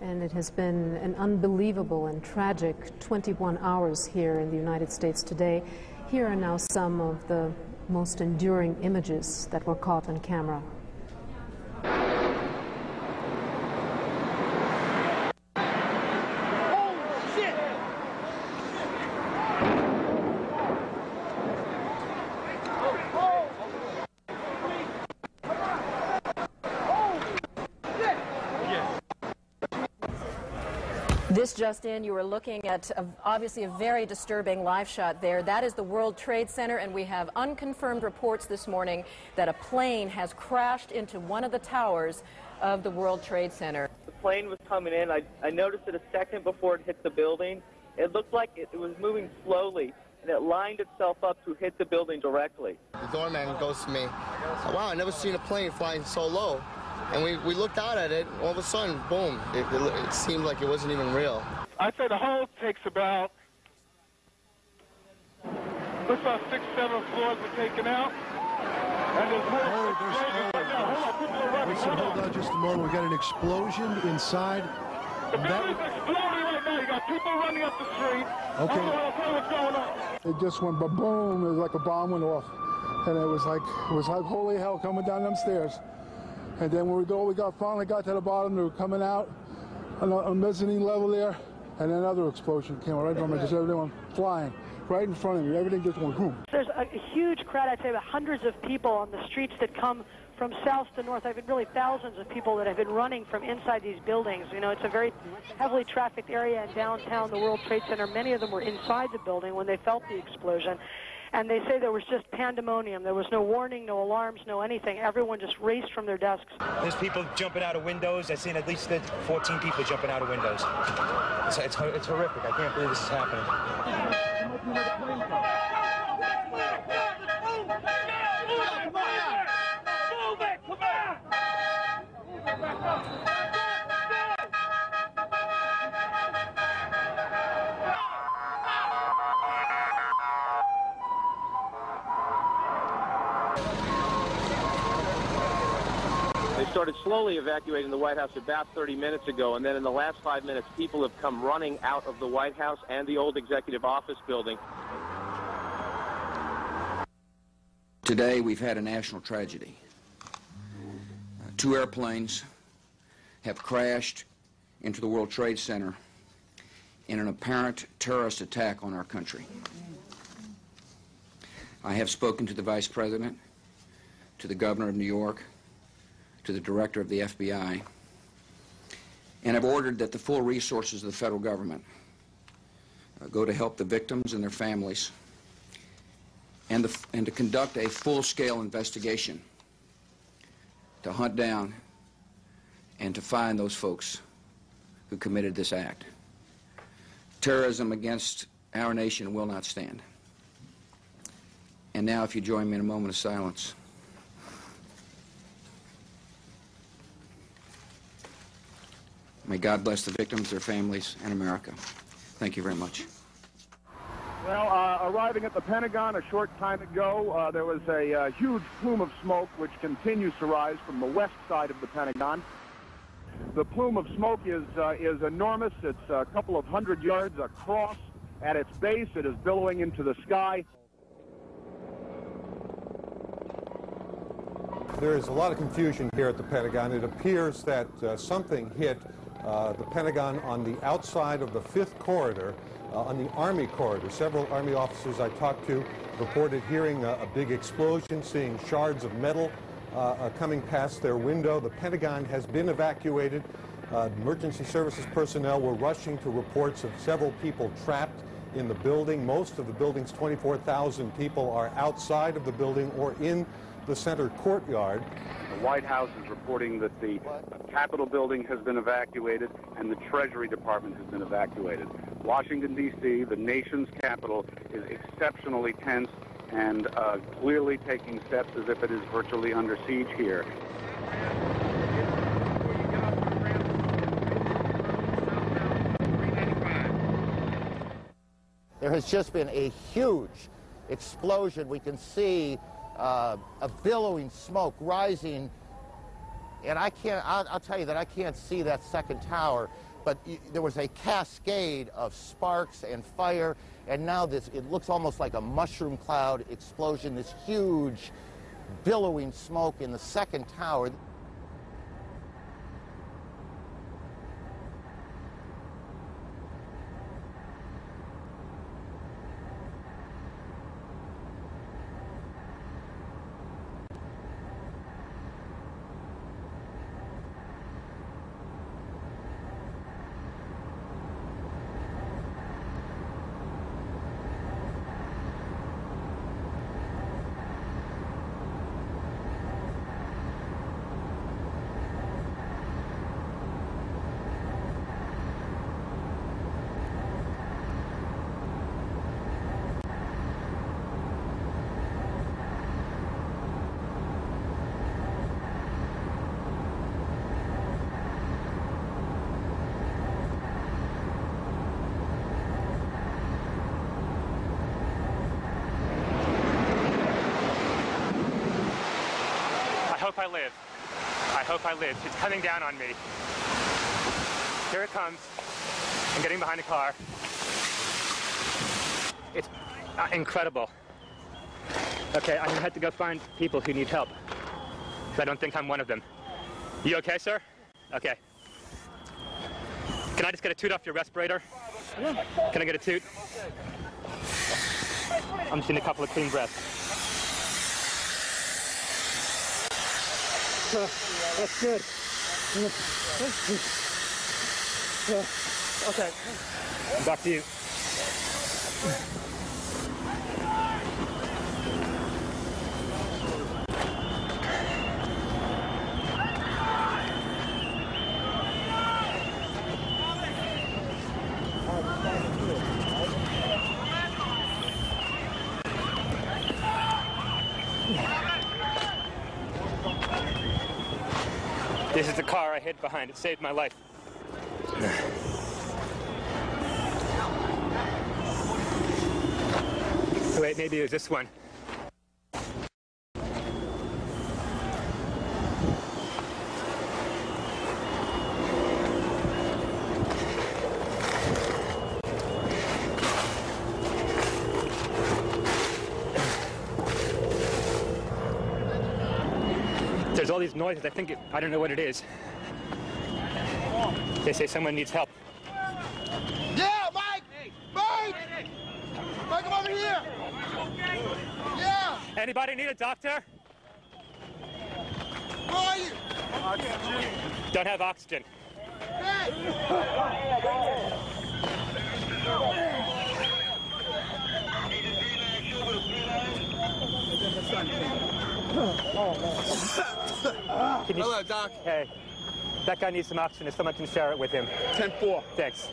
And it has been an unbelievable and tragic 21 hours here in the United States today. Here are now some of the most enduring images that were caught on camera. This just in, you were looking at obviously a very disturbing live shot there. That is the World Trade Center, and we have unconfirmed reports this morning that a plane has crashed into one of the towers of the World Trade Center. The plane was coming in. I noticed it a second before it hit the building. It looked like it was moving slowly, and it lined itself up to hit the building directly. The doorman goes to me, "Wow, I've never seen a plane flying so low." And we looked out at it, all of a sudden, boom, it seemed like it wasn't even real. I'd say the whole takes about, looks about 6, 7 floors were taken out. And there's more explosions right now. Hold on, people are running. Listen, hold on just a moment. We got an explosion inside. The building's exploding right now. You got people running up the street. Okay. I'll tell you what's going on. It just went ba-boom. It was like a bomb went off. And it was like holy hell coming down them stairs. And then when we finally got to the bottom, they were coming out on a mezzanine level there, and another explosion came right from it, just everyone flying right in front of me. Everything just went boom. There's a huge crowd, I'd say about hundreds of people on the streets that come from south to north. I've been really thousands of people that have been running from inside these buildings. You know, it's a very heavily trafficked area in downtown, the World Trade Center. Many of them were inside the building when they felt the explosion. And they say there was just pandemonium. There was no warning, no alarms, no anything. Everyone just raced from their desks. There's people jumping out of windows. I've seen at least 14 people jumping out of windows. It's horrific. I can't believe this is happening. They started slowly evacuating the White House about 30 minutes ago, and then in the last 5 minutes, people have come running out of the White House and the old Executive Office building. Today, we've had a national tragedy. 2 airplanes have crashed into the World Trade Center in an apparent terrorist attack on our country. I have spoken to the Vice President, to the Governor of New York, to the Director of the FBI, and have ordered that the full resources of the federal government go to help the victims and their families, and to conduct a full-scale investigation to hunt down and to find those folks who committed this act. Terrorism against our nation will not stand. And now, if you join me in a moment of silence. May God bless the victims, their families, and America. Thank you very much. Well, arriving at the Pentagon a short time ago, there was a huge plume of smoke which continues to rise from the west side of the Pentagon. The plume of smoke is enormous. It's a couple of 100 yards across. At its base, it is billowing into the sky. There is a lot of confusion here at the Pentagon. It appears that something hit the Pentagon on the outside of the 5th corridor, on the Army corridor. Several Army officers I talked to reported hearing a big explosion, seeing shards of metal coming past their window. The Pentagon has been evacuated. Emergency services personnel were rushing to reports of several people trapped in the building. Most of the building's 24,000 people are outside of the building or in the center courtyard. The White House is reporting that the Capitol building has been evacuated and the Treasury Department has been evacuated. Washington, D.C., the nation's capital, is exceptionally tense and clearly taking steps as if it is virtually under siege here. There has just been a huge explosion. We can see a billowing smoke rising, and I'll tell you that I can't see that second tower. but there was a cascade of sparks and fire, and now it looks almost like a mushroom cloud explosion, this huge billowing smoke in the second tower. I hope I live. It's coming down on me. Here it comes. I'm getting behind a car. It's incredible. Okay, I'm gonna have to go find people who need help. I don't think I'm one of them. You okay, sir? Okay. Can I just get a toot off your respirator? Can I get a toot? I'm just in a couple of clean breaths. That's good. Okay. Back to you. This is the car I hid behind. It saved my life. Wait, maybe it was this one. There's all these noises. I don't know what it is. They say someone needs help. Yeah, Mike! Mike! Mike, come over here! Yeah! Anybody need a doctor? Where are you? Don't have oxygen. Hello, Doc. Hey, that guy needs some oxygen if someone can share it with him. 10-4. Thanks.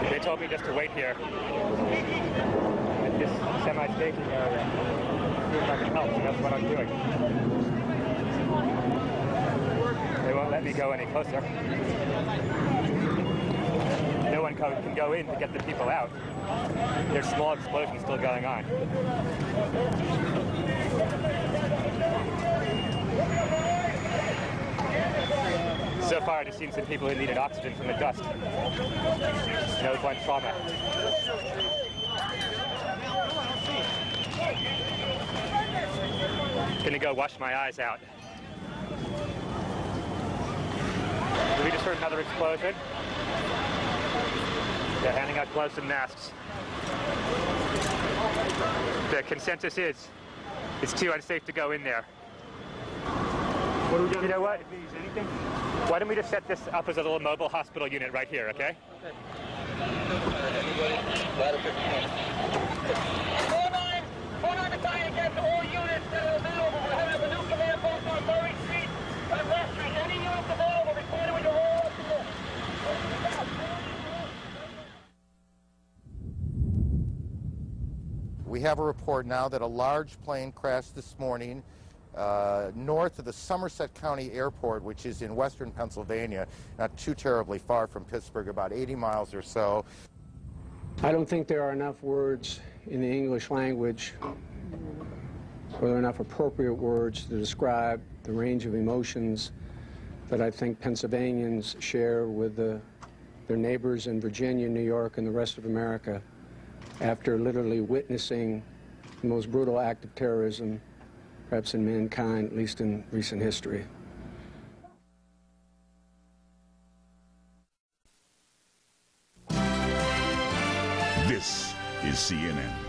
They told me just to wait here at this semi-staking area, see if I can help, and that's what I'm doing. They won't let me go any closer. No one can go in to get the people out. There's small explosions still going on. So far, I just seen some people who needed oxygen from the dust. No one trauma. Gonna go wash my eyes out. We just heard another explosion. They're handing out gloves and masks. The consensus is it's too unsafe to go in there. You know what? Why don't we just set this up as a little mobile hospital unit right here, okay? Battalion gets all units that are available. We're having a new command post on Murray Street and West Street. Any units available, report it when you're all up to this. We have a report now that a large plane crashed this morning north of the Somerset County Airport, which is in western Pennsylvania, not too terribly far from Pittsburgh, about 80 miles or so. I don't think there are enough words in the English language, or there are enough appropriate words to describe the range of emotions that I think Pennsylvanians share with their neighbors in Virginia, New York, and the rest of America after literally witnessing the most brutal act of terrorism, perhaps in mankind, at least in recent history. This is CNN.